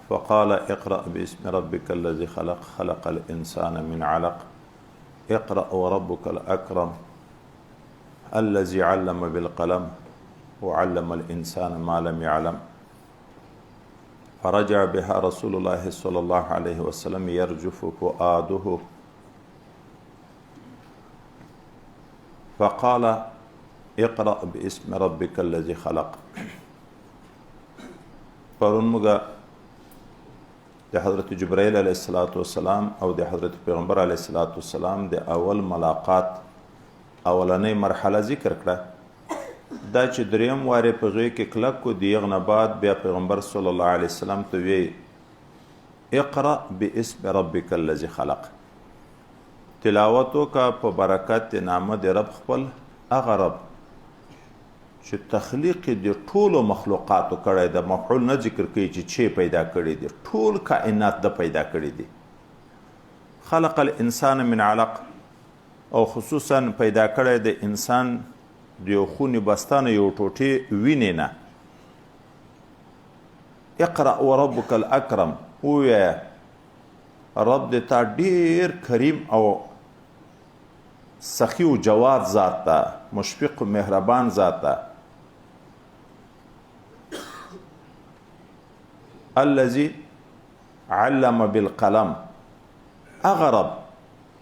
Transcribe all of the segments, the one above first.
فقال اقرأ باسم ربك الذي خلق خلق الإنسان من علق اقرأ وربك الأكرم الذي علم بالقلم وعلم الإنسان ما لم يعلم. فرجع بها رسول الله صلى الله عليه وسلم يرجف فؤاده فقال اقرأ باسم ربك الذي خلق. پرون موږ د حضرت جبرائیل علیه السلام او د حضرت پیغمبر علیه السلام د اول ملاقات اولنۍ مرحله ذکر کړه. دا چې دریم وارې په غوی کې کلک کو د هغه نه بعد بیا پیغمبر صلی الله علیه وسلم ته وی اقرأ باسم ربک الذی خلق، تلاوت وکړه په برکت نامه د رب خپل، هغه رب چې تخلیق د ټولو مخلوقاتو کړی د مفعول نه ذکر کوي چې پیدا کړی دي، ټول کائنات د پیدا کړی دي. خلق الانسان من علق، او خصوصا پیدا کړی د انسان د یو خونې بستانه یو ټوټې وینې نه. اقرأ وربک الاکرم، ووایه رب د تا ډیر کریم او سخی و جواد ذات ده، مشفق و مهربان ذات ده. الذي علم بالقلم، هغه رب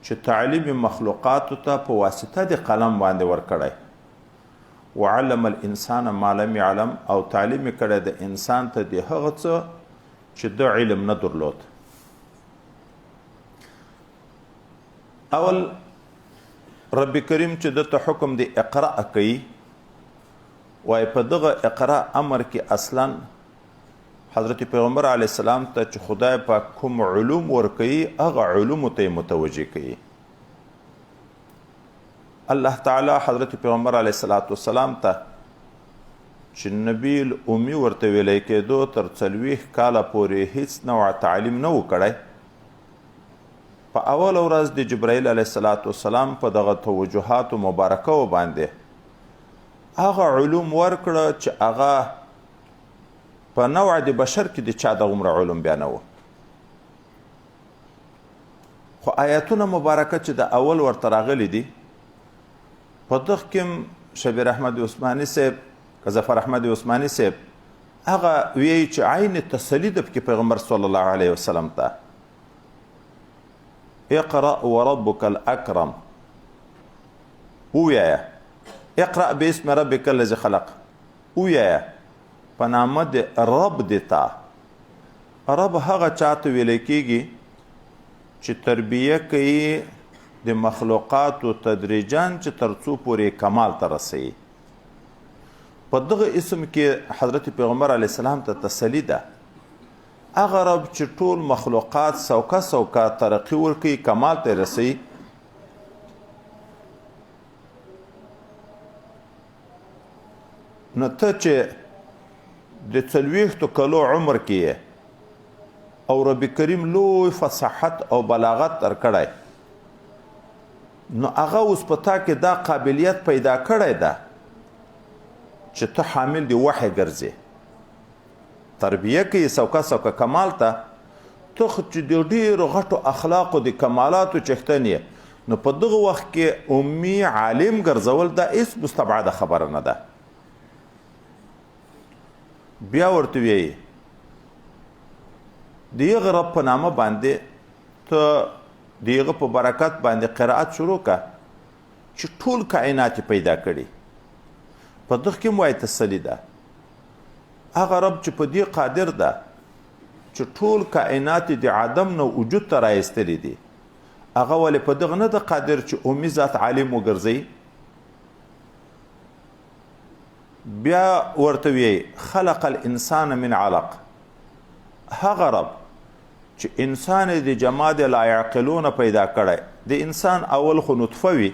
چې تعلیم مخلوقاتو ته په واسطه د قلم باندې ورکړی. وعلم الانسان ما لم يعلم، او تعلیم کړی د انسان ته د هغه څه چې د علم نه درلود. اول رب کریم چې دته حکم د اقرأ کوي، وای په دغه اقرأ امر کې اصلا حضرت پیغمبر علیه السلام ته چې خدای پاک کوم علوم ورکوي هغه علومو ته متوجه کوي. الله تعالی حضرت پیغمبر علیه السلام ته چې نبی الامی ورته ویلی کېدو تر 40 کاله پورې هیڅ نوع تعلیم نه و کړی. په اول ورځ د جبرائیل علیه السلام په دغه توجهاتو مبارکه باندې هغه علوم ورکړه چې هغه په نوع د بشر کې د چا د عمر علوم بیا نه و. خو آیاتونه مبارکه چې د اول ورته راغلي دي، په دغه کې شبیر احمد عثماني صاحب، ظفر احمد عثماني صاحب هغه ویي چې عین تسلی د پکې پیغمبر صلی الله علیه وسلم ته اقرأ وربک الاکرم، ووایه اقرأ باسم ربک الذی خلق، ووایه په نامه د رب د تا. رب هغه چاته ویلی کېږي چې تربیه کوي د مخلوقاتو تدریجاً چې تر څو پورې کمال ته رسوي. په دغه اسم کې حضرت پیغمبر علیه السلام ته تسلی ده. هغه رب چې ټول مخلوقات سوکه سوکه ترقي ورکوي، کمال ته رسوي. نو ته چې د 40 کلو عمر کې او رب کریم لوی فصاحت او بلاغت درکړی، نو هغه اوس په تا کې دا قابلیت پیدا کړی ده چې ته حامل د وحی ګرځې، تربیه کوي سوکه سوکه کمال ته. ته چې د ډېرو غټو اخلاقو د کمالاتو څښتن یې، نو په دغه وخت کې امي عالم ګرځول دا هیڅ مستبعده خبره نه ده. بیا ورته ویي د هغه رب په نامه باندې ته د هغه په برکت باندې قرائت شروع که چې ټول کائنات پیدا کړي. په دغه کې وایي تسلی ده. هغه رب چې په دې قادر ده چې ټول کائنات د عدم نه وجود ته رایستلی دي، هغه ولې په دغه نه ده قادر چې امي ذات عالم وګرځوي. بیا ورته ویي خلق الانسان من علق، هغه رب چې انسان د جماد لا یعقلون پیدا کړی. د انسان اول خو نطفه وي،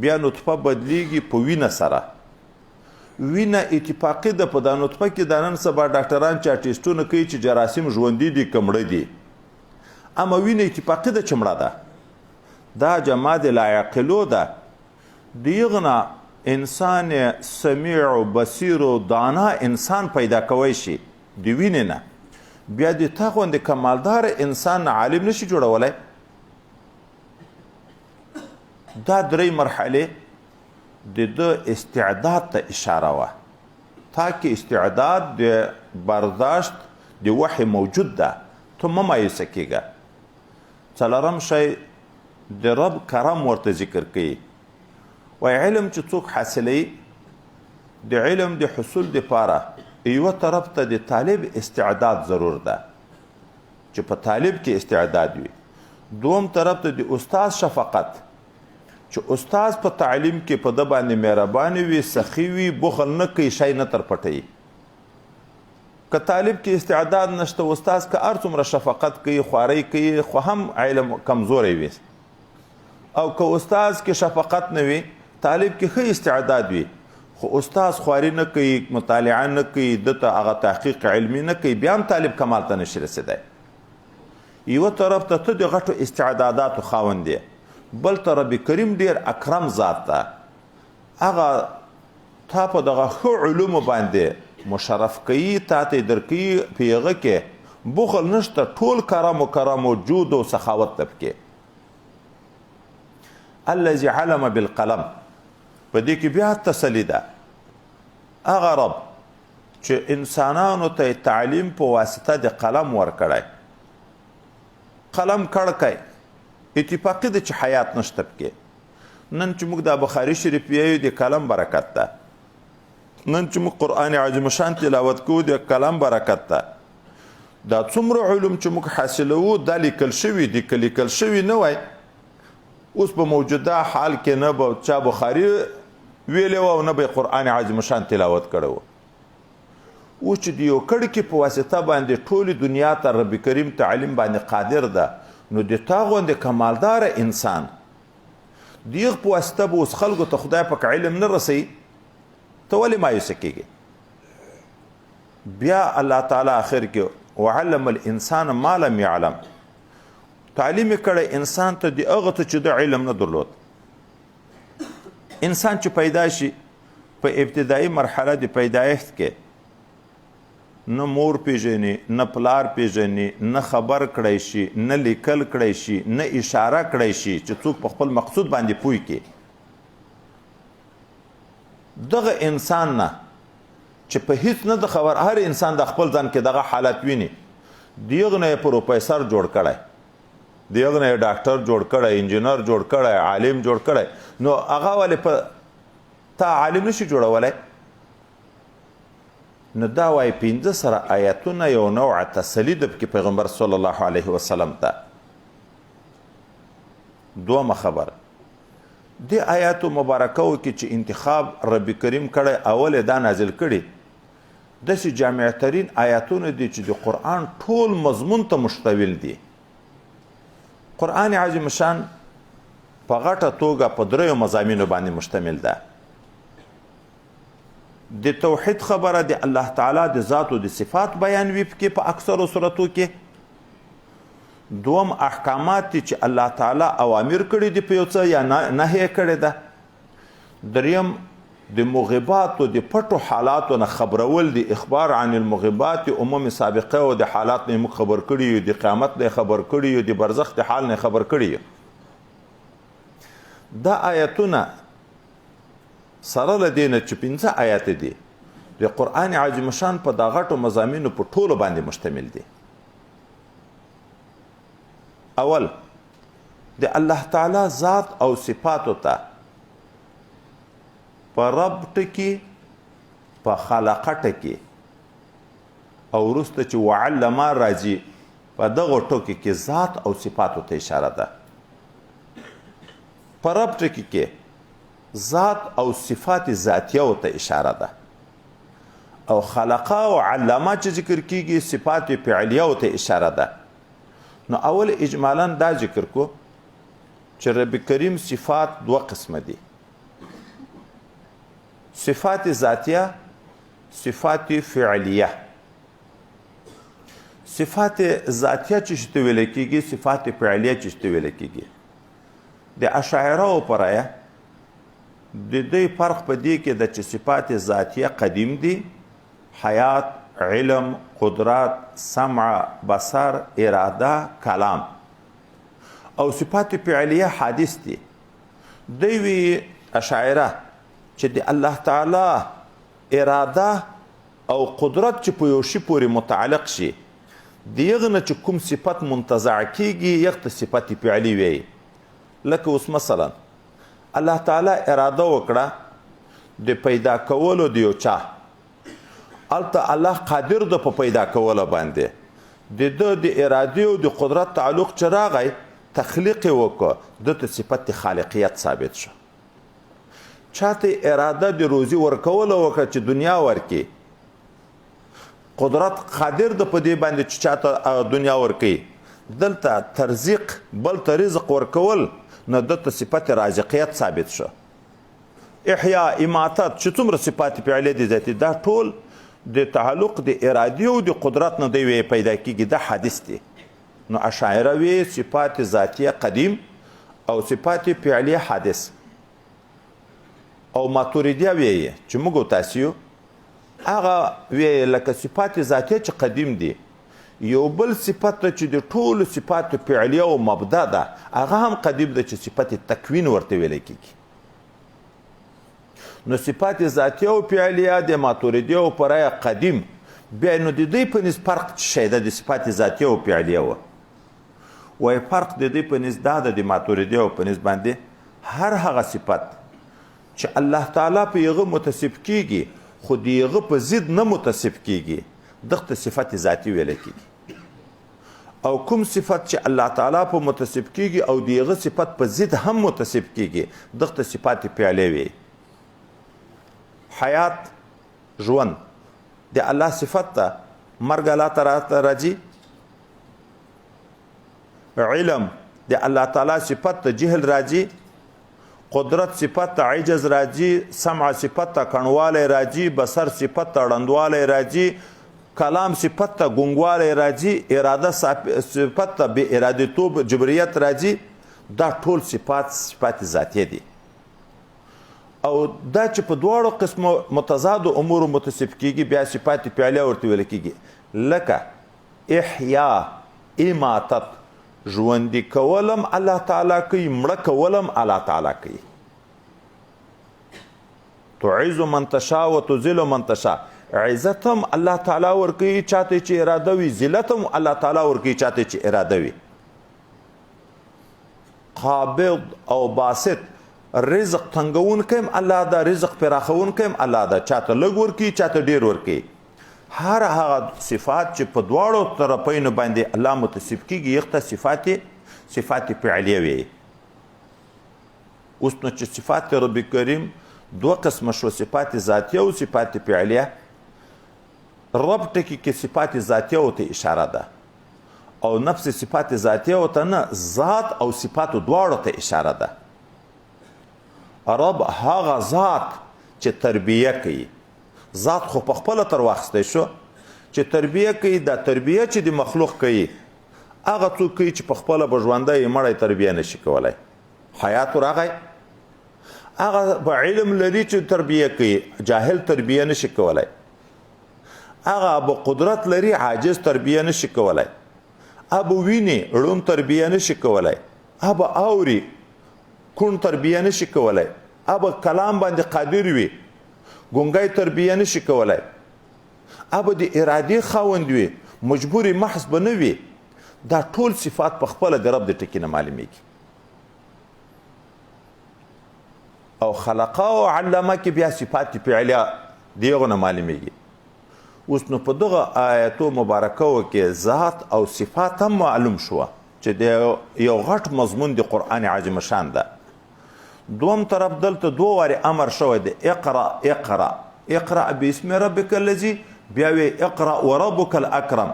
بیا نطفه بدلیږي په وینه سره. وینه اتفاقي ده په دا نطفه کې د نن سبا ډاکټران چا ټیسټونه کوي چې جراثیم ژوندي دي که مړه دي، اما وینه اتفاقي ده چې مړه ده. دا جماد لا یعقلو ده. دیغه نه انسان سمیع و بصیر و دانا انسان پیدا کوي شي د وینې نه. بیا د تا غوندې کمالدار انسان عالم نشي جوړولی. دا درې مرحلې د ده استعداد ته اشاره وه. تا کې استعداد د برداشت د وحی موجود ده، تو مه مایوسه کېږه. څلورم شی د رب کرم ورته ذکر کوي. وایي علم چې څوک حاصلوي، د علم د حصول دپاره یوه طرف ته د طالب استعداد ضرور ده چې په طالب کې استعداد وي. دوم طرف ته د استاد شفقت چې استاد په تعلیم کې په ده باندې مهرباني وي، سخي وي، بخل نه کوي، شی نه ترپټوي. که طالب کې استعداد نشته، استاد که هر څومره شفقت کوي، خوارۍ کوي، خو هم علم کمزوری وي. او که استاد کې شفقت نه وي، طالب کې ښه استعداد وي، خو استاد خواري نه کوي، مطالعه نه کوي، دته هغه تحقیق علمي نه کوي، بیا هم طالب کمال ته نشي رسېدی. یوه طرف ته ته د غټو استعداداتو خاوند دی، بل ته رب کریم ډیر اکرم ذات ده، هغه تا په دغه ښه علومو باندې مشرف کوي، تا ته یې درکوي، په هغه کې بخل نشته، ټول کرم و کرم و جود و سخاوت ده پکې. الذي علم بالقلم، په دې کې بیا تسلي ده. هغه رب چې انسانانو ته تعلیم په واسطه د قلم ورکړی، قلم کړکی، اتفاقي ده چې حیات نشته پکې. نن چې موږ د بخاري شریف یو د قلم برکت ده، نن چې موږ قرآن عظیم شان تلاوت کوو د قلم برکت ده. دا څومره علوم چې موږ حاصلوو دا لیکل شوي دي، که لیکل شوي نه وای اوس په موجوده حال کې نه به چا بخاري ویلی و او نه به قرآن عظیم شان تلاوت کړی و. اوس چې د یو کړکې په واسطه باندې ټولې دنیا ته رب کریم تعلیم باندې قادر ده، نو د تا غوندې کمالداره انسان د هغه په واسطه به اوس خلکو ته خدای پاک علم نه رسوي، ته ولې مایوسه کېږې؟ بیا الله تعالی آخر کې وعلم الانسان ما لم یعلم، تعلیم کړی انسان ته د هغه ته چې د علم نه درلود. انسان چې پیدا شي په ابتدایي مرحله د پیدایښت کې نه مور پیژني، نه پلار پیژني، نه خبر کړی شي، نه لیکل کړی شي، نه اشاره کړی شي چې څوک په خپل مقصود باندې پوه کړي. دغه انسان نه چې په هیڅ نه د خبر، هر انسان د خپل ځان کې دغه حالت ویني، دغه نه یې پروفیسر جوړ کړی، دغه نه یې ډاکټر جوړ کړی، انجینر جوړ کړی، عالم جوړ کړی، نو هغه ولې په تا عالم نشي جوړولی؟ نو دا وایي 15 سره آیتونه یو نوع تسلي ده پکې پیغمبر صلی الله علیه وسلم ته. دومه خبره د آیاتو مبارکو کې چې انتخاب رب کریم کړی، اول دا نازل کړي داسې جامع ترین آیاتونه دي چې د قرآن ټول مضمون ته مشتمل دي. قرآن عظیم شان په غټه توګه په دریو مضامینو باندې مشتمل ده. د توحید خبره د الله تعالی د ذات او د صفات بیان وي پکې په اکثرو صورتو کې. دوم احکامات دي چې الله تعالی اوامر کړي دي په یو څه یا نهی کړی ده. دریم د مغیباتو د پټو حالاتو نه خبرول دي، اخبار عن المغیبات، عموم سابقه او د حالات نه موږ خبر کړي یو، د قیامت نه خبر کړي یو، د برزخ د حال نه خبر کړي یو. دا آیتونه سره له دې نه چې 15 آیات دي د قرآن عظیم شان په دا غټو مضامینو په ټولو باندې مشتمل دي. اول د الله تعالی ذات او صفاتو ته په رب ټکي، په خلقه ټکي، او وروسته چې وعلم راځي په دغو ټکي کې ذات او صفاتو ته اشاره ده. په رب ټکي کې ذات او صفات ذاتیه ته اشاره ده، او خلقه او علامه چې ذکر کیږي صفات فعلیه ته اشاره ده. نو اول اجمالا دا ذکر کو چې رب کریم صفات دو قسمه دي، صفات ذاتیه، صفات فعلیه. صفات ذاتیه چې ویل کیږي، صفات فعلیه چې ویل کیږي. د اشاعره پر رایه د دې فرق په دې کې د چې صفات ذاتیه قدیم دي، حیات، علم، قدرت، سمع، بصر، اراده، کلام. او صفات فعلیه حادث دي. دوی اشاعره چې د الله تعالی اراده او قدرت چې په یو شي پورې متعلق شي دیغه نه چې کوم صفت منتزع کیږي یغه صفت فعلی وي. لکه اوس مثلا الله تعالی اراده وکړه د پیدا کولو د یو چا، البته الله قادر ده په پیدا کولو باندې. د اراده او د قدرت تعلق چې راغی تخلیق وکړه دته صفت خالقیت ثابت شو. چاته اراده د روزي ورکول وکړه چې دنیا ورکي، قدرت قادر ده په دې باندې چې چاته دنیا ورکي. دلته ترزیق بل ته رزق ورکول نه دته صفت رازقیت ثابت شو. احیا، اماتت چې څومره صفات فعلیه دي ذاتي دا ټول د تعلق د ارادي او د قدرت نه دی پیدا کیږي. دا حادث دي. نو اشاعره وی صفات ذاتیه قدیم او صفات فعلیه حادث. او ماتوریدیه وی چې موږ تاسو هغه وی لکه صفات ذاتیه چې قدیم دي، یو بل صفت چې د ټول صفات فعلیه او مبدا ده هغه هم قدیم ده چې صفت تکوین ورته ویل کیږي. نو صفات ذاتیه او فعلیه د ماتوریدیه او پرای قدیم بیا نو د دې په نسبت فرق شي د صفات ذاتیه او فعلیه و وای فرق د دې په نسبت د ماتوریدیه او په نسبت باندې هر هغه صفت چې الله تعالی په یغه متصف کیږي خو دیغه په ضد نه متصف کیږي دغه صفت ذاتی ویل کیږي. او کوم صفت چې الله تعالی په متصف کیږي او دیغه صفت په ضد هم متصف کیږي دغه صفات فعلیه وي. حیات، ژوند د الله صفت ته، مرګ الله تعالی راځي. علم د الله تعالی صفت ته، جهل راځي. قدرت صفت ته عجز راځي. سمع صفت ته کڼوالی راځي. بصر صفت ته ړندوالی راځي. کلام صفت ته ګونګوالی راځي. اراده صفت ته بې ارادتوب جبریت راځي. دا ټول صفات ذاتیه دي. او دا چې په دواړو قسمو متضاد امور متصف کیږي بیا صفات فعلیه ورته ویل کیږي. لکه احیا، اماتت، ژوندي کولم الله تعالی کوي، مړه کولم الله تعالی کوي. تعز من تشاء و تذل من تشاء. عزت هم الله تعالی ورکوي چاته چې اراده وي، ذلت هم الله تعالی ورکوي چاته چې اراده وي. قابض او باسط، رزق تنګونکی هم الله ده، رزق پراخونکی هم الله ده. چاته لږ ورکوي چاته ډیر ورکوي. هر هغه صفات چې په دواړو طرفینو باندې الله متصف کیږي یغه صفات فعلیه وي. اوس نو چې صفات رب کریم دوه قسمه شو، صفات ذاتیه او صفات فعلیه. رب ټکی کې صفات ذاتیه او ته اشاره ده او نفس صفات ذاتیه او ته نه، ذات او صفات دواړو ته اشاره ده. رب هغه ذات چې تربیه کوي. ذات خو په خپل تر واخسته شو چې تربیه کوي. دا تربیه چې د مخلوق کوي هغه څوک کوي چې په خپل بژوندۍ مړی تربیه نشي کولای. حیات راغی هغه په علم لري چې تربیه کوي، جاهل تربیه نشي کولای. هغه په قدرت لري، عاجز تربیه نشي کولای. اب ویني علوم تربیه نشي کولای. اب اوري کون تربیه نشي کولای. اب کلام باندې قادر وي، ګونګای تربیه نشي کولای. اب د ارادي خاوند وي، مجبوري محض به نه وي. دا ټول صفات په خپل د رب د ټکی نه معلومیږي. او خلقه او علمه کې بیا صفات فعلیه دیغه نه معلومیږي. اوس نو په دغه آیاتو مبارکو کې ذات او صفات هم معلوم شو چې د یو غټ مضمون د قرآن عظیم شان ده. دوم طرف دلته دوه واري امر شوی دی، اقرا اقرا اقرا باسم ربک الذی، بیا وی اقرا وربک الاکرم.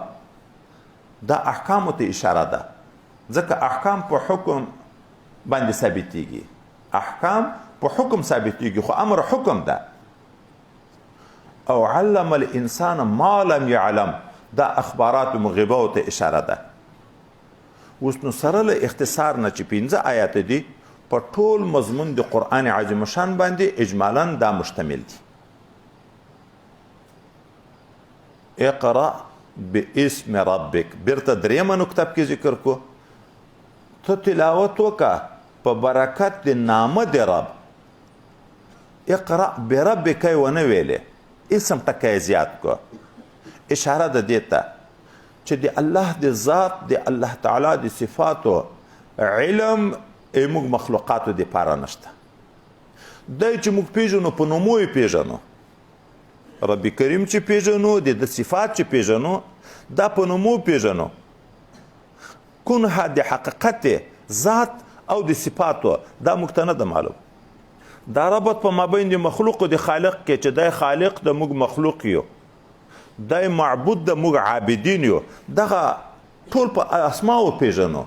دا احکام ته اشاره ده ځکه احکام په حکم باندې ثابتېږي. احکام په حکم ثابتېږي خو امر حکم ده. او علم الانسان ما لم يعلم، دا اخبارات مغیبه ته اشاره ده. اوس نو سره له اختصار نه چې 15 آیات دي په ټول مضمون د قرآن عظیم شان باندې اجمالا دا مشتمل دي. اقرأ باسم ربک. بیرته دریمه نکته کې ذکر کو، ته تلاوت وکړه په برکت د نامه د رب. اقرأ بربک یې ونه ویلې، اسم ټکی زیات کو. اشاره ده دې ته چې د الله د ذات د الله تعالی د صفاتو علم موږ مخلوقاتو دپاره نشته. دی چې موږ پیژنو په نومو یې پیژنو، رب کریم چې پیژنو، د صفات چې پیژنو دا په نومو پیژنو. کنها د حقیقت ذات او د صفاتو دا موږ ته نه ده معلوم. دا ربط په مابین د مخلوق او د خالق کې چې دی خالق د موږ مخلوق یو، دی معبود د موږ عابدین یو، دغه ټول په اسماو پیژنو.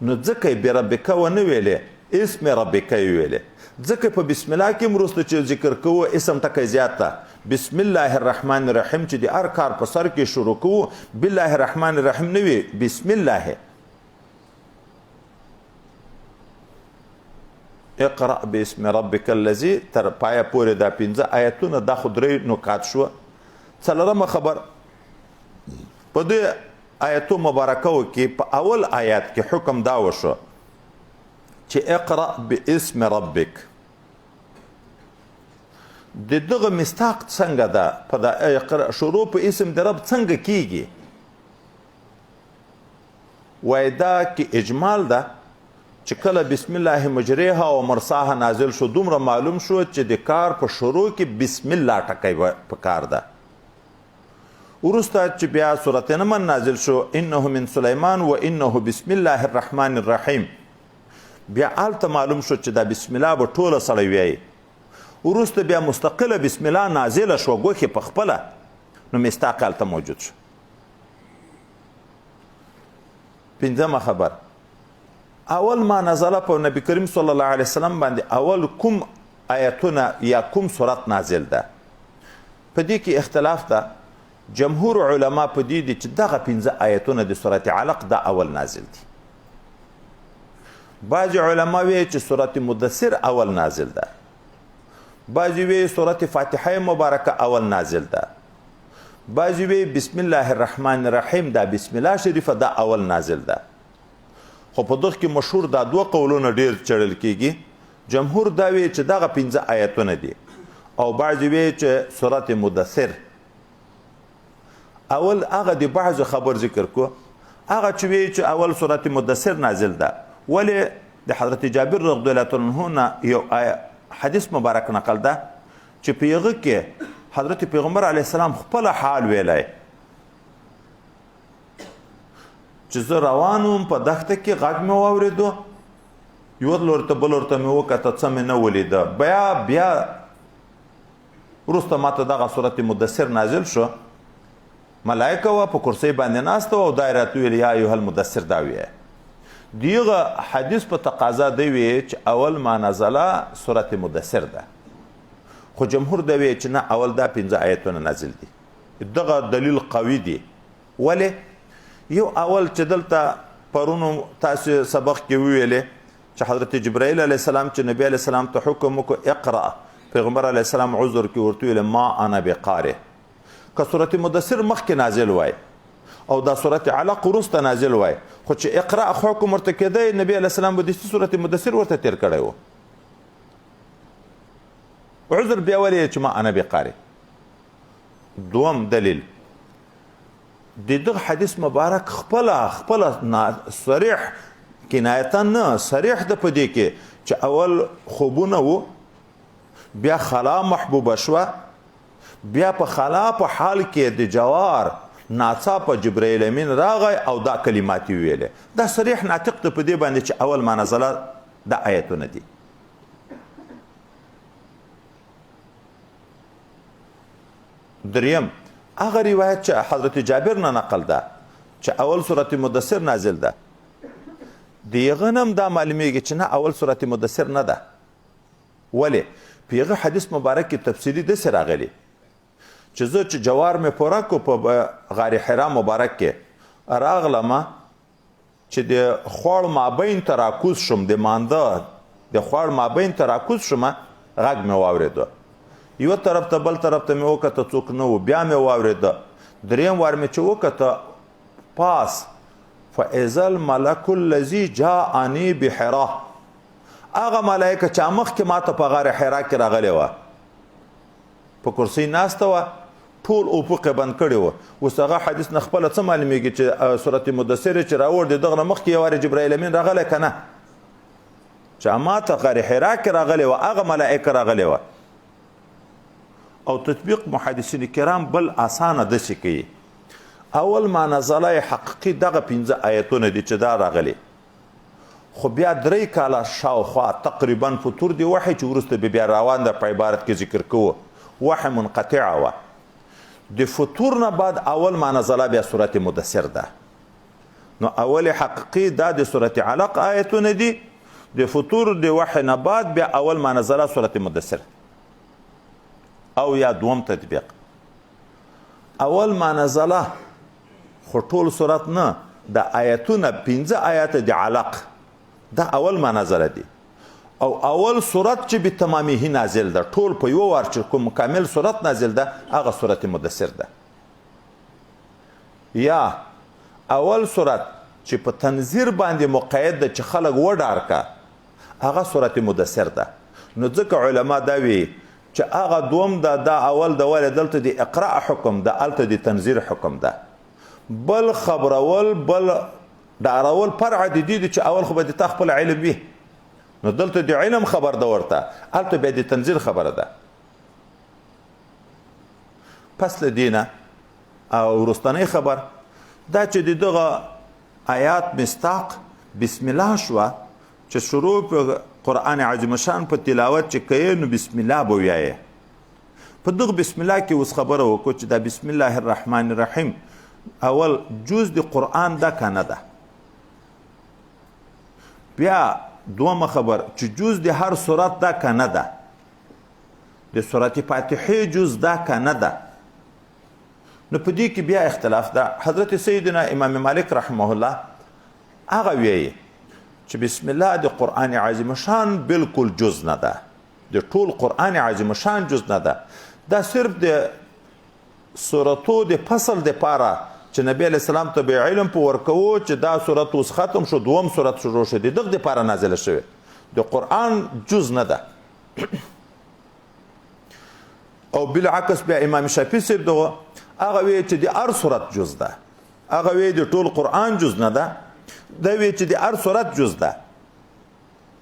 نو ځکه یې بربک ونه ویلې، اسم ربک یې ویلې. ځکه په بسم الله کې وروسته چې ذکر کوو اسم ټکی زیات ده. بسم الله الرحمن الرحیم چې د هر کار په سر کې شروع کوو، بالله الرحمن الرحیم نه وي، بسم الله. اقرأ باسم ربک الذی، تر پایه پورې دا 5 آیتونه، دا خو 3 نکات شوه. څلورمه خبر په دې آیتو مبارکو کې په اول آیات کې حکم دا وشو چې اقرأ باسم ربک. د دغه مستاق څنګه ده؟ په دا اقرأ شروع په اسم د رب څنګه کیږي؟ وای دا کې اجمال ده چې کله بسم الله مجریها و مرساها نازل شو، دومره معلوم شو چې د کار په شروع کې بسم الله ټکی په کار ده. وروسته چې بیا سورت نمل نازل شو، انه من سلیمان و انه بسم الله الرحمن الرحیم، بیا هلته معلوم شو چې دا بسم الله به ټوله سړی وایي. وروسته بیا مستقله بسم الله نازله شوه ګوښې په خپله، نو مستاق هلته موجود شو. 5مه خبر، اول ما نزله په نبی کریم صلی الله علیه وسلم باندې اول کوم آیتونه یا کوم سورت نازل ده؟ په دې کې اختلاف ده. جمهور علما په دې دي چې دغه 5 آیتونه د سورت علق دا اول نازل دي. بعضې علما وی چې سورت مدثر اول نازل ده، بعضې وی سورت فاتحه مبارکه اول نازل ده، بعضې وی بسم الله الرحمن الرحیم دا بسم الله شریفه دا اول نازل ده. خو په دغه کې مشهور دا 2 قولونه ډیر چړل کیږي. جمهور دا وی چې دغه 5 آیتونه دي، او بعضې وی چې سورت مدثر اول. هغه د بعضو خبر ذکر کو، هغه چې وی چې اول سورت مدثر نازل ده. ولې د حضرت جابر رضی الله عنه نه یو حدیث مبارک نقل ده چې په هغه کې حضرت پیغمبر علیه السلام خپل حال ویلی چې زه روان وم په دښته کې غږ مې واورېدو، یو لور ته بل ورته مې وکته څه مې نه ولیده. بیا وروسته ماته دغه صورت مدثر نازل شو، ملائکه وه په کرسۍ باندې ناسته وه او دا یې راته ویل یا ایها المدثر دا ویه. دیغه حدیث په تقاضا دی وی چې اول ما نزله صورت مدثر ده، خو جمهور دی وی چې نه اول دا 5 آیتونه نازل دي. دغه دلیل قوي دی. ولې یو اول چې دلته پرونو تاسو سبق کې ویلې چې حضرت جبرائیل علیه السلام چې نبی علیه السلام ته حکم وکړو اقرأ، پیغمبر علیه السلام عذر کې ورته ویل ما انا بقارئ. که صورت مدثر مخکې نازل وای او دا صورت علق وروسته نازل وای، خو چې اقرأ حکم ورته کېدی، نبی علیه السلام به داسې صورت مدثر ورته تیر کړی و. عذر بیا ولې چې ما انا بقارئ. دوم دلیل د دغه حدیث مبارک خپله صریح کنایتا نه صریح ده په دې کې چې اول خوبونه و، بیا خلا محبوبه شوه، بیا په خلا په حال کې د جوار ناڅاپه جبرائیل امین راغی او دا کلمات ویلې. دا صریح ناطق ده په دې باندې چې اول ما نزله دا آیتونه دي. دریم هغه روایت چې حضرت جابر نه نقل ده چې اول سورت مدثر نازل ده، د هغه نه هم دا معلومیږي چې نه اول سورت مدثر نه ده. ولې په هغه حدیث مبارک کې تفصیلي داسې راغلی چې زه چې جوار مې پوره کو په غار حرا مبارک کې راغلمه چې د خوړ مابین ته راکوز شم، د مانده د خوړ مابین ته راکوز شم، غږ مې واورېدو یو طرف ته بل طرف ته مې وکته څوک نه و بیا مې واورېده دریم وار مې چې وکته پاس فاذا الملک الذي جاءني بحرا هغه ملایکه چې مخکې ماته په غار حرا کې راغلی وه په کرسۍ ناسته وه ټول افق بند کړی وه اوس هغه حدیث نه خپله څه معلومیږي چې صورت مدثر چې راوړ د دغه نه مخکې یو وارې جبرائیل امین راغلی که نه چې ماته غار حرا کې راغلی وه هغه ملایکه راغلی وه او تطبیق محدثین کرام بل اسانه داسې کوي اول ما نزله حقیقي دغه 15 آیتونه دي چې دا راغلي خو بیا 3 کاله شاوخوا تقریبا فطور دی وحی چې وروسته بیا روان ده په عبارت کې ذکر کوو وحی منقطعه وه د فطور نه بعد اول ما نزله بیا صورت مدثر ده نو اول حقیقي دا د صورت علق آیتونه دي د فطور د وحی نه بعد بیا اول ما نزله صورت مدثر او یا دوم تطبیق اول ما نزله خو ټول صورت نه د آیتونه 15 آیات د علق دا اول ما نزله دي او اول صورت چې به تمامیه نازل ده ټول په یو وار چې کوم کامل صورت نازل ده هغه صورت مدثر ده یا اول صورت چې په تنذیر باندې مقید ده چې خلک وډار کا هغه صورت مدثر ده نو ځکه علما دا وی چې هغه دوم ده دا اول د ول دلته د اقرا حکم ده الته د تنذیر حکم ده بل خبرول بل دارول فرع د دې چې اول خو به د خپل علم وي نو دلته د علم خبر ده ورته الته بیا د تنزیل خبره ده پس له دینه او وروستنی خبر دا چې دغه آیات مستاق بسم الله شوه چې شروع په قرآن عظیم شان په تلاوت چې کوي نو بسم الله به ویایې په دغه بسم الله کې اوس خبره وکړو چې دا بسم الله الرحمن الرحیم اول جز د قرآن ده که نه ده بیا دومه خبر چې جز د هر صورت ده که نه ده د صورت فاتحه جز ده که نه ده نو په دې کې بیا اختلاف ده حضرت سیدنا امام مالک رحمه الله هغه ویي چې بسم الله د قرآن عظیم شان بالکل جز نه ده د ټول قرآن عظیم شان جز نه ده دا صرف د سورتو د فصل د پاره چې نبی علیه السلام ته به علم په ورکوو چې دا صورت اوس ختم شو دوم صورت شروع شو د دغه دپاره نازله شوې د قرآن جز نه ده او بالعکس بیا امام شافعي صاحب دغه هغه وی چې د هر صورت جز ده هغه وی د ټول قرآن جز نه ده دا وی چې د هر صورت جز ده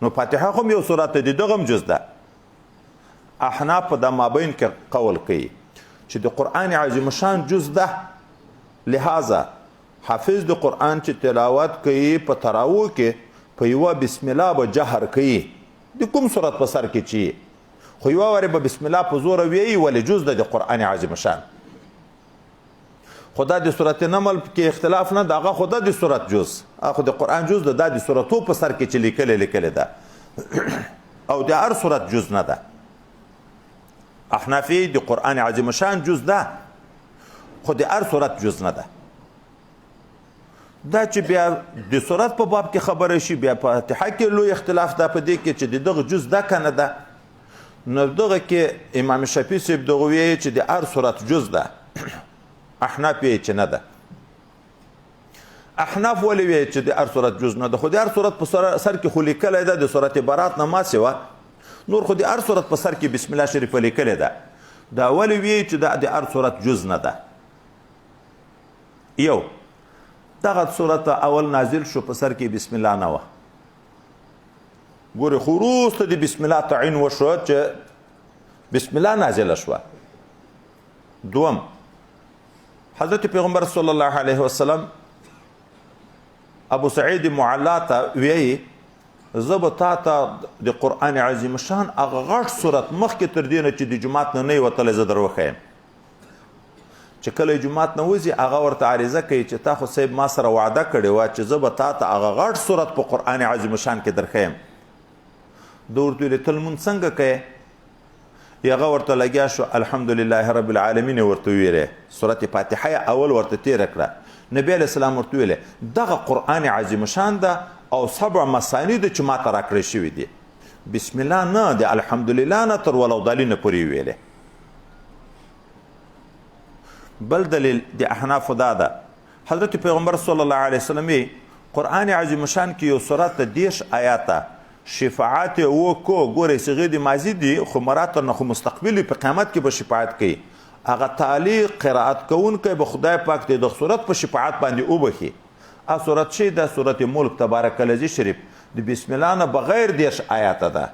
نو فاتحه خو یو صورت دی دغه هم جز ده احناف په د مابین کې قول کوي چې د قرآن عظیم شان جز ده لہذا حافظ د قرآن چې تلاوت کوي په تراو کې په یوه بسم الله به جهر کوي د کوم صورت په سر کې چې خو یوه وارې به بسم الله په زوره ویي ولې جز ده د قرآن عظیم شان خو دا د صورت نمل کې اختلاف نه ده هغه خو دا د صورت جز خو د قرآن جز ده دا د صورتو په سر کې چې لیکلې ده او د هر صورت جز نه ده احنافي د قرآن عظیم شان جز ده خو د هر صورت جز نه ده دا چې بیا د صورت په باب کې خبره شي بیا فاتحه کې لوی اختلاف ده په دې کې چې دغه جز ده که نه ده نو دغه کې امام شافعي صاحب دغه ویي چې د هر صورت جز ده احناف ویي چې نه ده احناف ولې ویي چې د هر صورت جز نه ده خو د هر صورت په سر کې خو لیکلی ده د صورت برات نه ما سوه نور خو د هر صورت په سر کې بسم الله شریفه لیکلی ده دا ولې ویي چې د هر صورت جز نه ده یو دغه صورت اول نازل شو په سر کې بسم الله نه وه ګورې خو وروسته د بسم الله تعین وشو چې بسم الله نازله شوه دوم حضرت پیغمبر صلی الله علیه وسلم ابو سعید معلا ته ویي زه به تا ته د قرآن عظیم شان هغه غټ صورت مخکې تر دې نه چې د جومات نه نه وتلی زه در وښیم چې کله جومات نه وځي هغه ورته عریضه کوي چې تا خو صاحب ما سره وعده کړې وه چې زه به تا ته هغه غټ صورت په قرآن عظیم شان کې درښیم ده ورته ویلې ته لمونځ څنګه کوې هغه ورته لګیا شو الحمدلله رب العالمین ورته ویلې صورت فاتحه اول ورته تیره کړه نبی علیه السلام ورته ویلې دغه قرآن عظیم شان ده او 7 مسانی ده چې ما ته راکړی شوي دي بسم الله نه د الحمدلله نه تر ولودالي نه پورې ویلې بل دلیل د احنافو دا ده حضرت پیغمبر صلی الله علیه وسلم قرآن عظیم شان کې یو سورت 10 آیاته شفاعت وکړو ګورئ صيغې د ماضي دي خو مراد نه خو مستقبل په قیامت کې به شفاعت کوي هغه تعلیق قرائت کوونکی به خدای پاک د صورت په شفاعت باندې وبخي ا صورت شي د صورت ملک تبارک الذی شریف د بسم الله نه بغیر 10 آیاته ده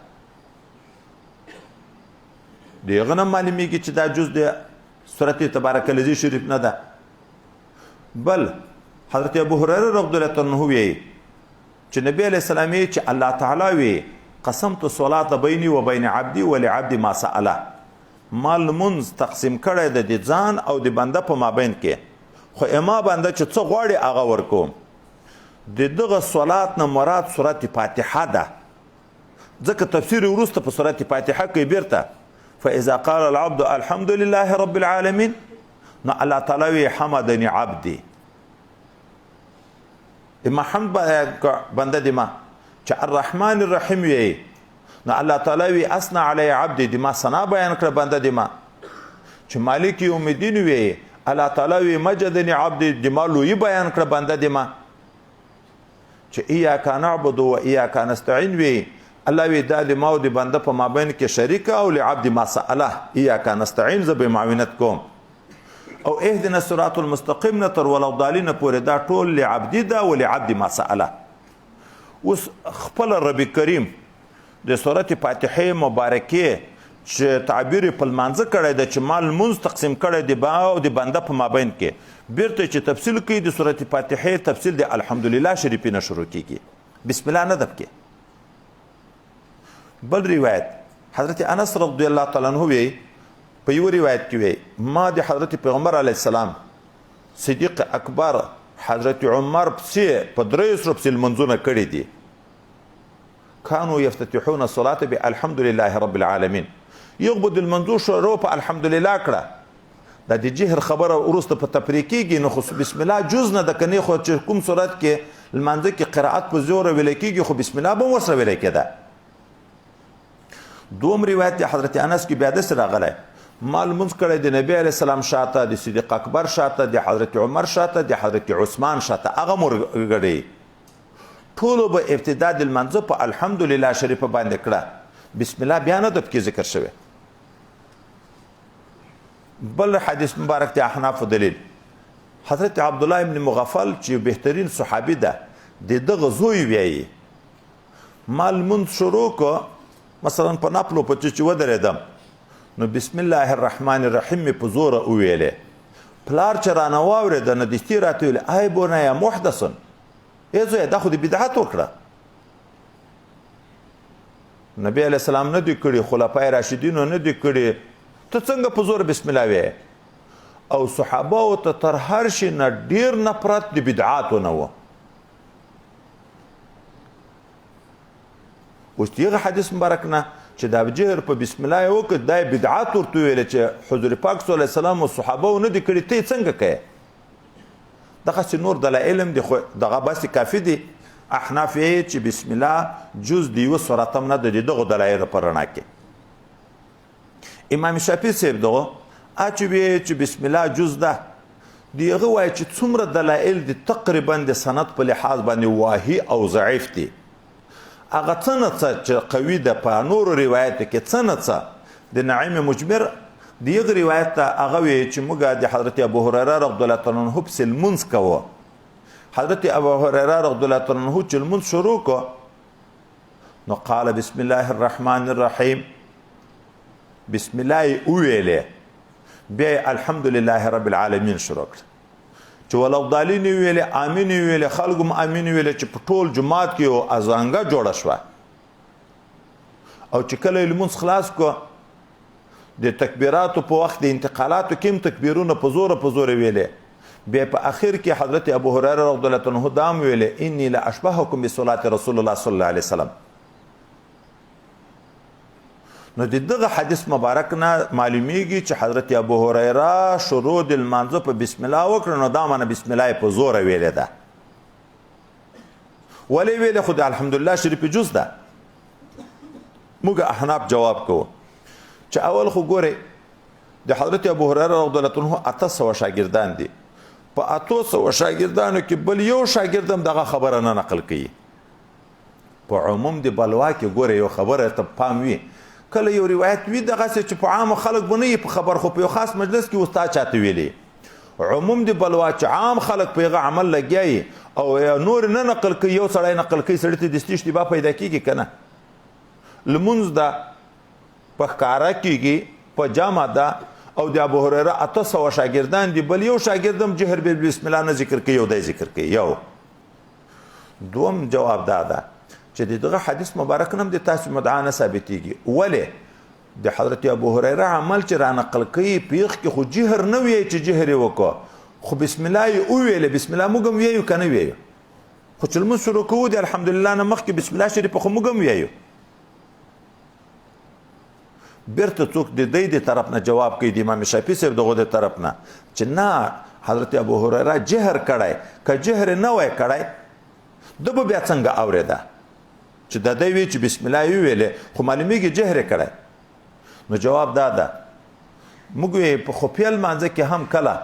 دغه نه معلومیږي چې دا جز د صورت تبارک الذی شریف نه ده بل حضرت ابو هريره رضی الله عنه وی چې نبی علیہ السلام چې الله تعالی وی قسمت الصلاه بیني وبین عبدي ولعبدي ما سأله مال منز تقسیم کړی د ځان او د بنده په مابین کې خو اما بنده چې څه غواړي هغه ورکوم د دغه صلات نه مراد سورت فاتحه ده ځکه تفسیر وروسته په سورت فاتحه کې بیرته فاذا قال العبد الحمد لله رب العالمين نو الله تعالی وی حمدني عبدي اما حمد بنده دی ما چې الرحمن الرحیم وی نو الله تعالی وی اسنا علی عبدی دی ما ثنا بیان کړ بنده دی ما چې مالک یوم الدین وی الله تعالی وی مجدنی عبدی دی ما لوی بیان کړ بنده دی ما چې ایاک نعبد و ایاک نستعین وی الله وی د ما او دی بنده په مابین کې شریک او لعبد ما سأله ایاک نستعین ز به معاونت کوم او اهدنا الصراط المستقيم نتر ولو ضالين پورې دا ټول لعبدي دا ولعبد ما سأله اوس خپل رب کریم د سورت فاتحه مبارکه چې تعبیر په منځ کړی د چې مال منځ تقسیم کړی دی با او د بنده په مابین کې بیرته چې تفصیل کوي د سورت فاتحه تفصیل د الحمدلله شریفی نه شروع کیږي بسم الله نه دب کې بل روایت حضرت انس رضی الله تعالی عنہ وی په یو روایت کې وی ما د حضرت پیغمبر علی السلام صدیق اکبر حضرت عمر په درې سره په منځونه کړی دي كانوا يفتتحون الصلاه بالحمد لله رب العالمين يغبد المنظور شروع په الحمد لله کړه د جهر خبره ورسته په تفریقیږي نو خو بسم الله جز نه د کني خو چې کوم صورت کې المنځ کې قرائت په زور ویل کېږي خو بسم الله به وسره ویل کېده دوم روایت حضرت انس کې بیا د سره غلای مال منځ کړی د نبی علی السلام شاته د صدیق اکبر شاته د حضرت عمر شاته د حضرت عثمان شاته هغه مرګړي ټول به ابتدا د منځ په الحمدلله شریف باندې کړه بسم الله بیا نه د کې ذکر شوی بل حدیث مبارک ته احناف دلیل حضرت عبد الله ابن مغفل چې بهترین صحابي ده د دغه زوی وی مال منځ شروع کو مثلا په ناپلو په چې ودرېدم نو بسم الله الرحمن الرحیم په زور ویلې پلار چې رانه واورېد نه دستي راته ویل ای بونه یا محدثن ای زوی دا خو د بدعت وکړه نبی علیہ السلام نه دی کړي خلفای راشدینو نه دی کړي ته څنګه په زور بسم الله وی او صحابه او ته تر هر شي نه ډیر نفرت د بدعاتو نه و اوس دغه حدیث مبارک نه چې دا جهر په بسم الله وکړ دای بدعات ورته ویل چې حضور پاک صلی الله علیه وسلم او صحابه نه دي کړي ته څنګه کوي دغه نور د علم دی خو دغه بس کافی دی احناف چې بسم الله جز دی و سورتم نه د دغه دلایل پر نه کې امام شافعی صاحب دغه چې بسم الله جز ده دیغه وای چې څومره دلایل دي تقریبا د سند په لحاظ باندې واهی او ضعیف دي هغه څنګه چې قوي ده په نور روایت کې څنګه د نعیم مجبر دیغه روایت هغه وی چې موږ د حضرت ابو هريره رضی الله عنه په سلمونس کوو حضرت ابو هريره رضی الله عنه چې المنس شروع کو نو قال بسم الله الرحمن الرحیم بسم الله ویله بیا الحمد لله رب العالمین شروع کړ چې ولو ضالین ویله امین ویله خلقم امین ویله چې په ټول جماعت کې او اذانګه جوړه شو او چې کله المنس خلاص کو د تکبیراتو په وخت د انتقالاتو کوم تکبیرونه په زور ویله بیا په اخر کې حضرت ابو هريره رضی الله عنه دام ویله انی لا اشبهکم بصلاه رسول الله صلی الله علیه وسلم نو دغه حدیث مبارک نه معلومیږي چې حضرت ابو هريره شروع د المنځ په بسم الله وکړ نو دا معنی بسم الله په زور ویله ده ولی ویله خو د الحمدلله شریف جز ده موږ احناف جواب کوو چې اول خو ګوره د حضرت ابو هريره رضی الله عنه 800 شاګردان دي. په 800 شاګردانو کې بل یو شاګرد هم دغه خبره نه نقل کوي. په عموم د بلوا کې ګوره یو خبره ته پام وي، کله یو روایت وي دغسې چې په عام خلک به نه وي په خبر، خو په یو خاص مجلس کې استاد چاته ویلي. عموم د بلوا چې عام خلک په هغه عمل لګیایي او نور نه نقل کوي، یو سړی نقل کوي، سړي ته دستي اشتباه پیدا کېږي که نه. لمونځ ده په ښکاره کېږي، په جامع ده، او د ابو هریره 800 شاګردان دي، بل یو شاګرد هم جهر بسم الله نه ذکر کوي، یو دی ذکر کوي. یو دوم جواب دا ده چې دغه حدیث مبارک نه هم د تاسو مدعا نه ثابتېږي. ولې د حضرت ابو هریره عمل چې را نقل کوي پیغ کې خو جهر نه ویي چې جهر یې وکړو، خو بسم الله یې وویلې. بسم الله موږ هم ویو که نه ویو؟ خو چې لمونځ شروع کوو د الحمدلله نه مخکې بسم الله شریفه خو موږ هم ویو. بیرته څوک د دی د طرف نه جواب کوي، د امام شافعي صاحب دغو د طرف نه، چې نه حضرت ابو هریره جهر کړی، که جهر نه وای کړی ده به بیا څنګه اورېده چې د دی وی چې بسم الله یې وویلې خو معلومیږي جهر یې کړی. نو جواب دا ده موږ په خفیه لمانځه کې هم کله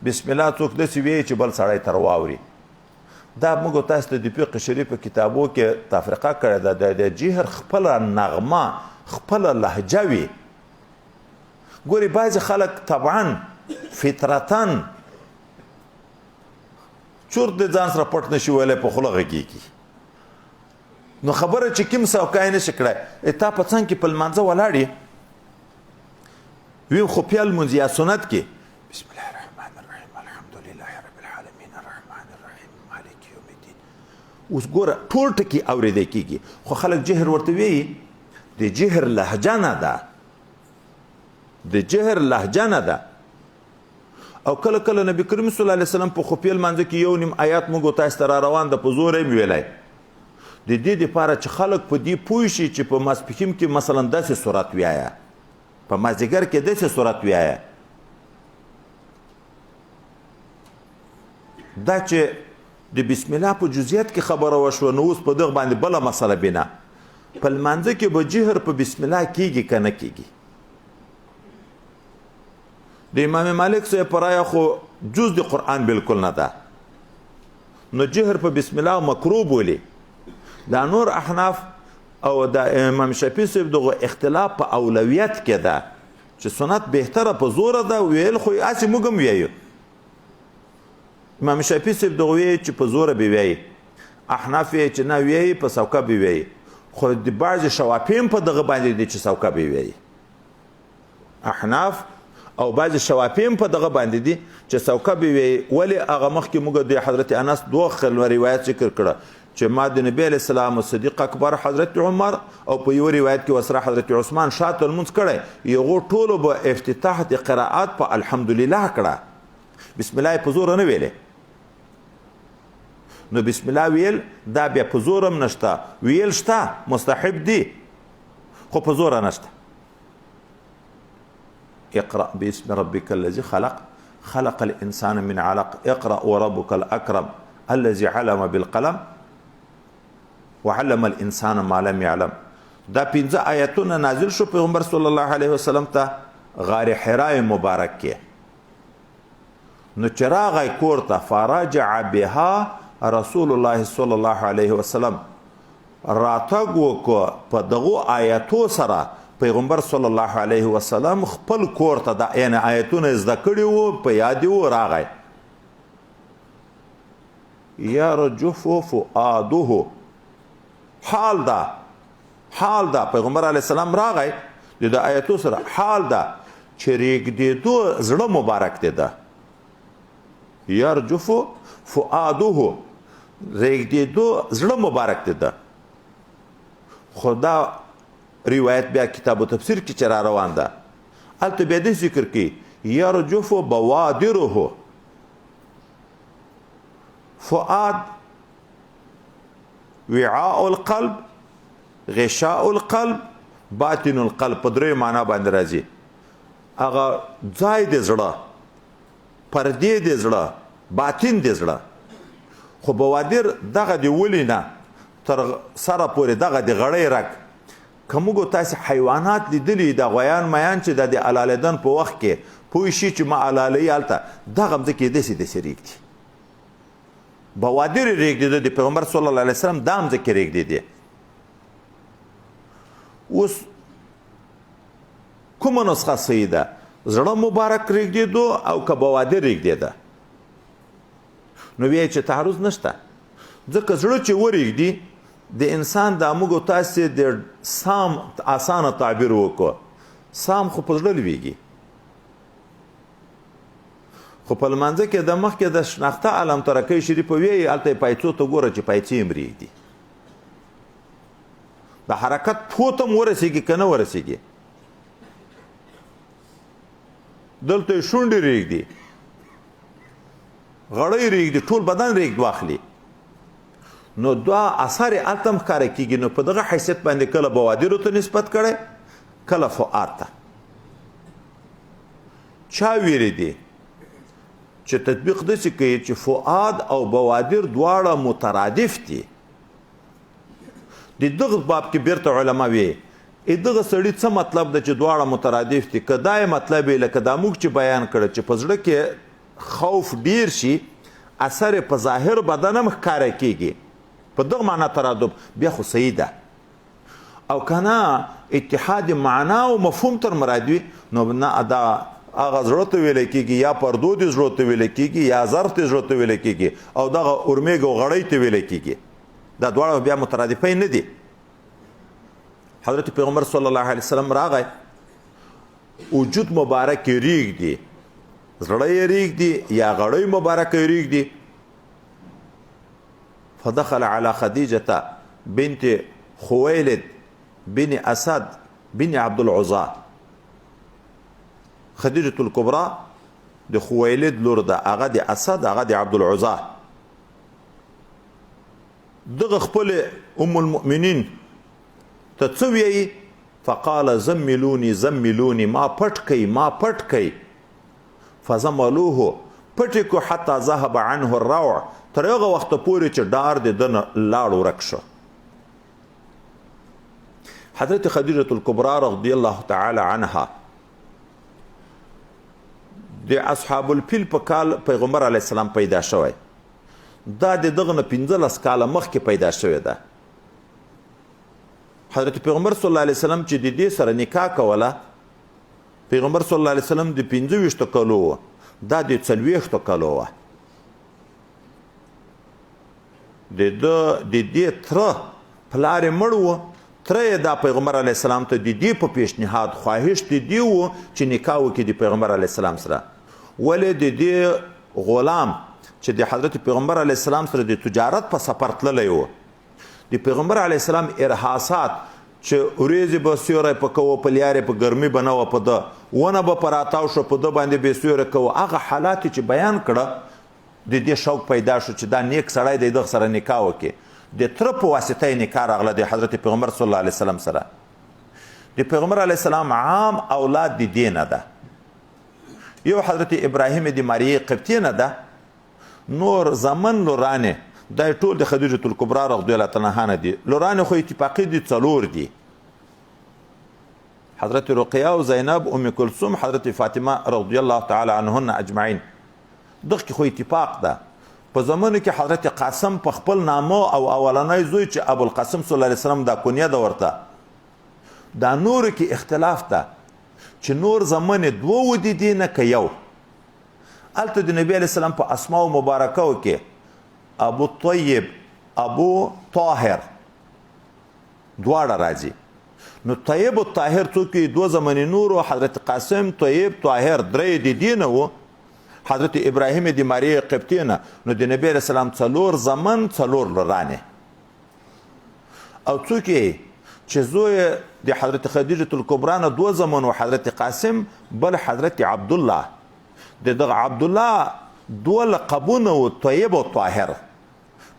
بسم الله څوک داسې ویي چې بل سړی تر واوري. دا موږ تاسو ته د فقه شریف په کتابو کې تفریقه کړې ده. د جهر خپله نغمه خپله لهجه وي. ګورې بعضې خلک طبعا فطرتا چور د ځان سره پټ نشي ویلی، په خوله غږېږي. نو خبره چې کوم سوکای نشي کړی، تا په څنګ کې په لمانځه ولاړ یې، ویم خفیه لمونځ یا سنت کې بسم الله الرحمن الرحیم الحمد لله رب العالمین الرحمن الرحیم مالک یوم الدین. اوس ګوره ټول ټکي اورېدی کېږي، خو خلک جهر ورته وایي. د جهر لهجه نه ده، د جهر لهجه نه ده. او کله کله نبی کریم صلی الله علیه وسلم په خفیه لمانځه کې یو نیم آیات موږ تاسو ته را روان ده، په زور یې ویلی. د دې دپاره چې خلک په دې پوه شي چې په ماسپښین کې مثلا داسې صورت ویایه، په مازدیګر کې داسې صورت ویایه. دا چې د بسم الله په جزئیات کې خبره وشوه، نو اوس په دغه باندې بله مسله بنا په لمانځه کې به جهر په بسم الله کېږي که نه کېږي. د امام مالک صاحب په رایه خو جز د قرآن بالکل نه ده، نو جهر په بسم الله مکروه بولي. دا نور احناف او د امام شافعي صاحب دغه اختلاف په اولویت کې ده چې سنت بهتره په زوره ده ویل، خو هسې موږ هم ویایو. امام شافعي صاحب دغه ویایي چې په زوره به ویایي، احناف یې چې نه ویایي په سوکه به ویایي، خو د بعضې شوافي هم په دغه باندې دي چې سوکه به ویایي. احناف او بعضې شوافي هم په دغه باندې دي چې سوکه به ویایي. ولې هغه مخکې موږ د حضرت انس دوه روایت ذکر کړه چې ما د نبی علیه السلام او صدیق اکبر حضرت عمر او په یو روایت کې وسره حضرت عثمان شاته لمونځ کړی، یغو ټولو به افتتاح د قرائات په الحمدلله کړه، بسم الله یې په زوره نه ویلې. نو بسم الله ویل دا بیا په زور هم نشته، ویل شته مستحب دی خو په زوره نشته. اقرأ باسم ربك الذي خلق خلق الانسان من علق اقرأ وربك الاكرم الذي علم بالقلم وعلم الانسان ما لم يعلم. دا 15 آیتونه نازل شو پیغمبر صلی الله علیه وسلم ته غار حرا مبارک کې. نو چې راغی کور ته فراجع بها رسول الله صلی الله علیه وسلم، راتګ وکړه په دغو آیاتو سره. پیغمبر صلی الله علیه وسلم خپل کور ته د یعنی آیتونه زده کړي وو، په یاد وو، راغی. یرجف فؤاده، حال دا پیغمبر علیه السلام راغی د آیاتو سره، حال دا چې ریږدېدو زړه مبارک دی ده. یرجف فؤاده، ریږدېدو زړه مبارک دی ده. خو دا روایت بیا کتاب و تفسیر کې چې را روان ده، هلته بیا دې ذکر کوي یرجف بوادره. فؤاد وعاء القلب، غشاء القلب، باطن القلب، په درې معنا باندې راځي. هغه ځای د زړه، پردې د زړه، باطن د زړه. خو بوادر دغه د ولې نه تر سره پورې، دغه د غړۍ رګ که موږ تاسې حیوانات لیدلي د غویان میان چې د حلالیدن په وخت کې پوه شي چې ما حلالوي هلته دغه مځکې داسې داسې رېږدي بوادر یې رېږدېده د پیغمبر صلی الله علیه وسلم دا مځکې رېږدېدې اوس کومه نسخه صحیح ده زړه مبارک رېږدېدو او که بوادر رېږدېده نو بیا چې تعرض نشته ځکه زړه چې ورېږدي د انسان دا موږ تاسې د سام اسانه تعبیر وکړو سام خو په زړه لویږي خو په لمانځه کې د مخکې د شناخته علم ترکۍ شریفه ویې هلته یې پایڅو ته ګوره چې پایڅې هم رېږدي د حرکت پښو ته هم ورسېږي که نه ورسېږي دلته یې شونډې رېږدي غړۍ رېږدي ټول بدن رېږد واخلي نو دا اثر یې هلته هم ښکاره کېږي نو په دغه حیثیت باندې کله بوادرو ته نسبت کړی کله فؤاد ته چا ویرېدي چې تطبیق داسې کوي چې فؤاد او بوادر دواړه مترادف دي د دغه باب کې بیرته علما وی دغه سړي څه مطلب ده چې دواړه مترادف دي که دا یې مطلب یې لکه دا موږ چې بیان کړه چې په زړه کې خوف ډیر شي اثر یې په ظاهر بدن هم ښکاره کېږي په دغه معنا ترادف بیا خو صحیح ده او که نه اتحاد معنا او مفهوم تر مراد وي نو نه دا هغه زړه ته ویلی کېږي یا پردو د زړه ته ویلی کېږي یا ظرف د زړه ته ویلی کېږي او دغه اورمیږ او غړۍ ته ویلی کېږي دا دواړه بیا مترادفین نه دي حضرت پیغمبر صلی الله علیه وسلم راغی وجود مبارک یې ریږدي زړه یې ریږدي یا غړۍ مبارکه یې ریږدي فدخل على خدیجة بنت خویلد بن اسد بن عبد العزى خدیجة الکبرى د خویلد لور ده هغه د اسد هغه د عبد العزى دغه خپل ام المؤمنین ته څه ویي فقال زملوني زملوني ما پټ کئ ما پټ کئ فزملوه پټ کو حتی ذهب عنه الروع تر هغه وخت پورې چې ډار د دنه لاړ ورک شو حضرت خدیجة الکبرى رضی الله تعالی عنها د اصحاب الفیل په کال پیغمبر علیه السلام پیدا شوی دا د دغه نه 15 کاله مخکې پیدا شوی ده حضرت پیغمبر صلی الله علیه وسلم چې د دې سره نکاح کوله پیغمبر صلی الله علیه وسلم د 25 کالو و دا د 40 کالو و د دې تره پلار یې مړ و تره یې دا پیغمبر علیه السلام ته د دې په پیشنهاد خواهش د دې و چې نکاح وکړي د پیغمبر علیه السلام سره ولې د دې غلام چې د حضرت پیغمبر علیه السلام سره د تجارت په سفر تللی و د پیغمبر علیه السلام ارهاسات چې ورېځې به سیوری په کوو په لیارې په ګرمي به نه وه په ده ونه به په راتاو شو په ده باندې بې سیوری کوو هغه حالات چې بیان کړه د دې شوق پیدا شو چې دا نیک سړی دی دغه سره نکاح وکړي د تره په واسطه یې نکاح راغله د حضرت پیغمبر صلی الله علیه وسلم سره د پیغمبر علیه السلام عام اولاد د دې نه ده یو حضرت ابراهیم د ماریې قبطیې نه ده نور زمن لورانې دا ټول د خدیجة الکبرى رضی الله تعالی عنها دي لورانې خو اتفاقي دي 4 دي حضرت رقیه او زینب ام کلثوم حضرت فاطمه رضی الله تعالی عنهن اجمعین دغه خو اتفاق ده په زمانو کې حضرت قاسم په خپل نامه او اولنۍ زوی چې ابوالقاسم صلی الله علیه وسلم دا کنیه ده ورته دا نور کې اختلاف ده چې نور زمانې 2 دي نه که یو هلته د نبی علیه السلام په اسماء مبارکو کې ابو طیب ابو طاهر دواړه راځي نو طیب او طاهر څوک 2 زمانې نور حضرت قاسم طیب طاهر 3 د دین وو حضرت ابراهیم د ماریې قبطیې نه نو د نبی علیه السلام 4 زمن 4 لورانې او څوک چې زوی د حضرت خدیجة الکبرى نه 2 زمن و حضرت قاسم بل حضرت عبدالله دغه عبدالله 2 لقبونه و طیب او طاهر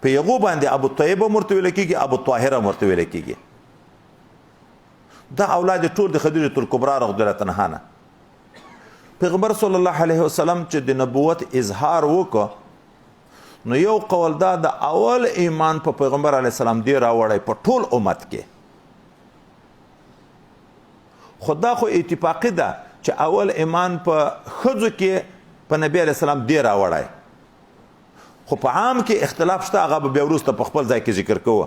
په یغو باندې ابو طیب مرته ویل کېږي ابو طاهر مرته ویل کېږي دا اولاد ټول د خدیجة الکبرى رضی الله عنها نه پیغمبر صلی الله علیه وسلم چې د نبوت اظهار وکړ نو یو قول دا د اول ایمان په پیغمبر علیه السلام دی راوړی په ټول امت کې خو دا خو اتفاقي ده چې اول ایمان په ښځو کې په نبی علیه السلام دی راوړی خو په عام کې اختلاف شته هغه به بیا وروسته په خپل ځای کې ذکر کوو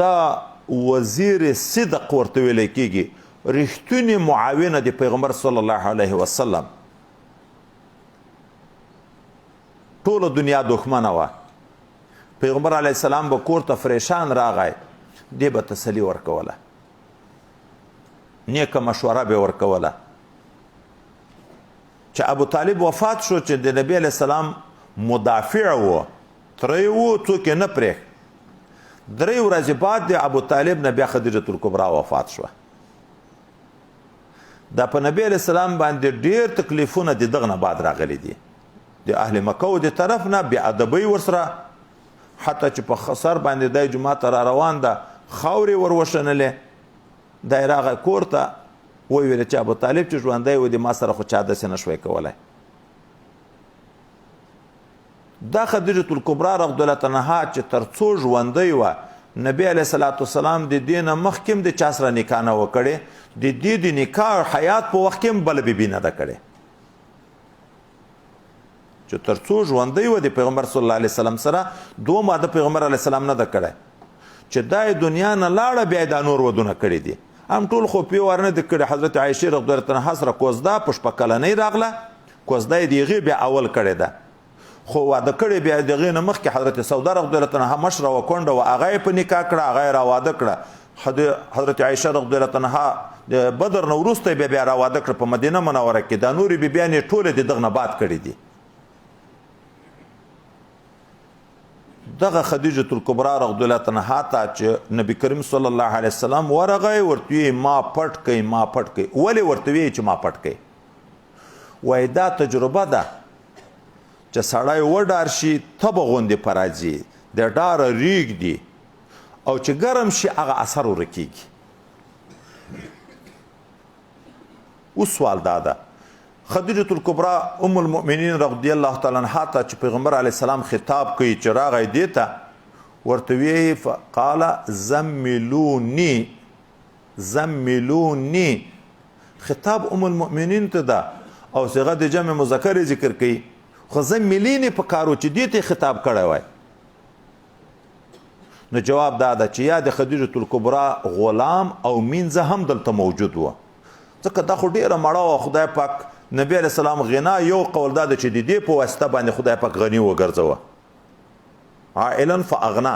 دا وزیر صدق ورته ویلی کېږي رښتونې معاونه د پیغمبر صلی الله علیه وسلم ټوله دنیا دښمنه وه پیغمبر علیه السلام به کور ته فریشان راغی دی به تسلي ورکوله نیکه مشوره به ورکوله چې ابو طالب وفات شو چې د نبی علیه السلام مدافع و تره و څوک یې نه پرېښ 3 ورځې بعد د ابو طالب نه بیا خدیجة الکبرا وفات شوه دا په نبی علیه السلام باندې ډېر تکلیفونه د دغه نه بعد راغلي دي د اهل مکه و د طرف نه بې ادبۍ ورسره حتی چې په سر باندې دی جومات ته را روان ده خاورې ور وشنلې دی راغی کور ته وویل چې ابو طالب چې ژوندی و د ما سره خو چا داسې نه شوی کولی دا خدیجة الکبرا رضی الله عنها چې تر څو ژوندی وه نبی علیه صلات وسلام د دې نه مخکې هم د چا سره نکاح نه وه کړې د دې د نکاح حیات په وخت کې هم بله بیبي نه ده کړې چې تر څو ژوندی وه د پیغمبر صلی الله علیه وسلم سره دوه ماده پیغمبر علیه السلام نه ده کړی چې دا دنیا نه لاړه بیا دا نور ودونه کړي دي هم ټول خو پې ور نه دي کړي حضرت عایشې رضی الله عنها سره کوزده په شپه کلنۍ راغله کوزده یې د هغې بیا اول کړې ده خو واده کړی بیا د هغې نه مخکې حضرت سوده رضی الله عنها مشره وه کونډه وه هغه یې په نکاح کړه هغه یې راواده کړه حضرت عایشه رضی الله عنها د بدر نه وروسته یې بیا راواده کړه په مدینه منوره کې دا نورې بیبیانې ټولې د دغه نه باد کړي دي دغه خدیجة الکبرا رضی الله عنها ته چې نبی کریم صلی الله علیه وسلم ورغی ورته ما پټ کوي ما پټ کوي ولې ورته وایي چې ما پټ کوي وایي دا تجربه ده چې سړی وډار شي تبه غوندې په راځي د ډاره ریږدي او چې ګرم شي هغه اثر ورکېږي اوس سوال دا ده خدیجة الکبرا ام المؤمنین رضی الله تعالی عنها ته چې پیغمبر علیه السلام خطاب کوي چې راغی دې ته ورته ویې قال زملوني زملوني خطاب ام المؤمنین ته ده او صيغه د جمع مذکر ذکر کوي خو زملینې په کارو چې دې ته خطاب کړی وای نو جواب دا ده چې یا د خدیجة الکبرا غلام او مینځه هم دلته موجود و ځکه دا خو ډېره مړه وه خدای پاک نبی علیه السلام غنا یو قول دا ده چې د دې په واسطه باندې خدای پاک غني وګرځوه عائلا فاغنا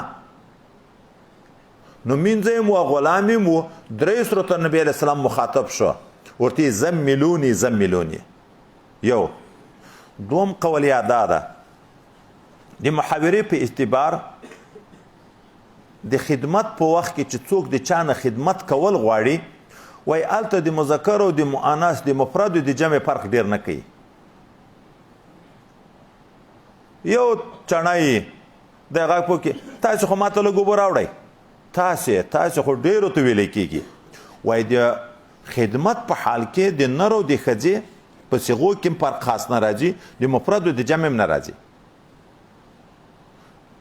نو مینځه یې و غلام یې و 3 سورته نبی علیه السلام مخاطب شو ورته زملوني زملوني یو دوم قول یا دا ده د محاورې په اعتبار د خدمت په وخت کې چې څوک د چا نه خدمت کول غواړي وای الته د مذکر او د مؤنث د مفرد او د جمع فرق ډیر نه کوي یو چڼای دغه په کې تاسو خو ماته له ګوبر راوړی تاسو خو ډیرو ته ویل کېږي وای د خدمت په حال کې د نر او د ښځې په صيغو کې فرق خاص نه راځي د مفرد او د جمع نه راځي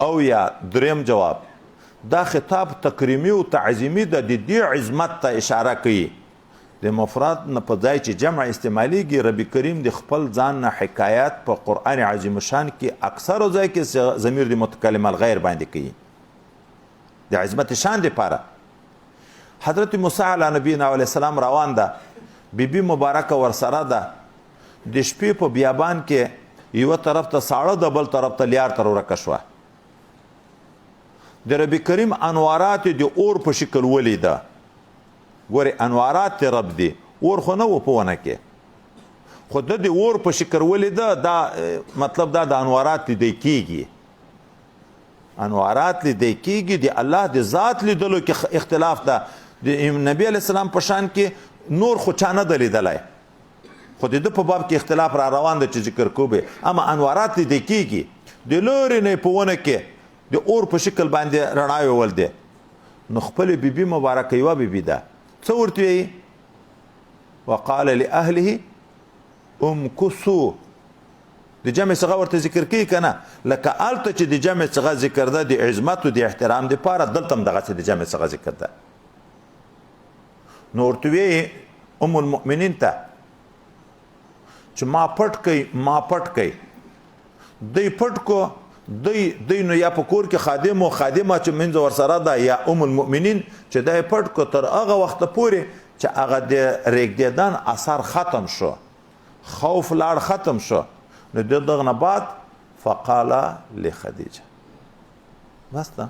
او یا دریم جواب دا خطاب تکریمی او تعظیمی د دې عظمت ته اشاره کوي د مفرد نه په ځای چې جمع استعمالیږي رب کریم د خپل ځان نه حکایت په قرآن عظیم شان کې اکثر ځای کې ضمیر د متکلم الغیر باندې کوي د عظمت شان لپاره حضرت موسی علیه نبینا علیه السلام روان ده بیبي مبارکه ورسره ده د شپې په بیابان کې یو طرف ته ساړه د بل طرف ته لیار تر ورکه شوه د رب کریم انوارات د اور په شکل ولیده ګورې انوارات رب دی اور خو نه و په ونه کې خو د اور په شکل ولیده دا مطلب دا د انوارات لیدی کېږي انوارات لیدی کېږي د الله د ذات لیدلو کې اختلاف ده د نبی علیه السلام په شان کې نور خو چا نه ده لیدلی خو د ده په باب کې اختلاف را روان ده چې ذکر کوو اما انوارات لیدی کېږي د لورې نه په ونه کې د اور په شکل باندې رڼاوې ول دی نو خپل بیبي مبارکه یوه بیبي ده څه ورته وایي وقال لاهله امکثوا د جمع صيغه ورته ذکر کوي کنه لکه الته چې د جمع صيغه ذکر ده د عظمت او د احترام د پاره دلته هم دغه د جمع صيغه ذکر ده نو ورته ام المؤمنین ته چې ما پټ کوي دوی پټ کو دوی نو یا په کور کې خادم او خادمه چې منځ ورسره ده یا ام المؤمنین چې دا پټ کو تر هغه وخت پورې چې هغه د ریګدیدان اثر ختم شو خوف لاړ ختم شو نو دغه نه بعد فقال لخدیجه بس ده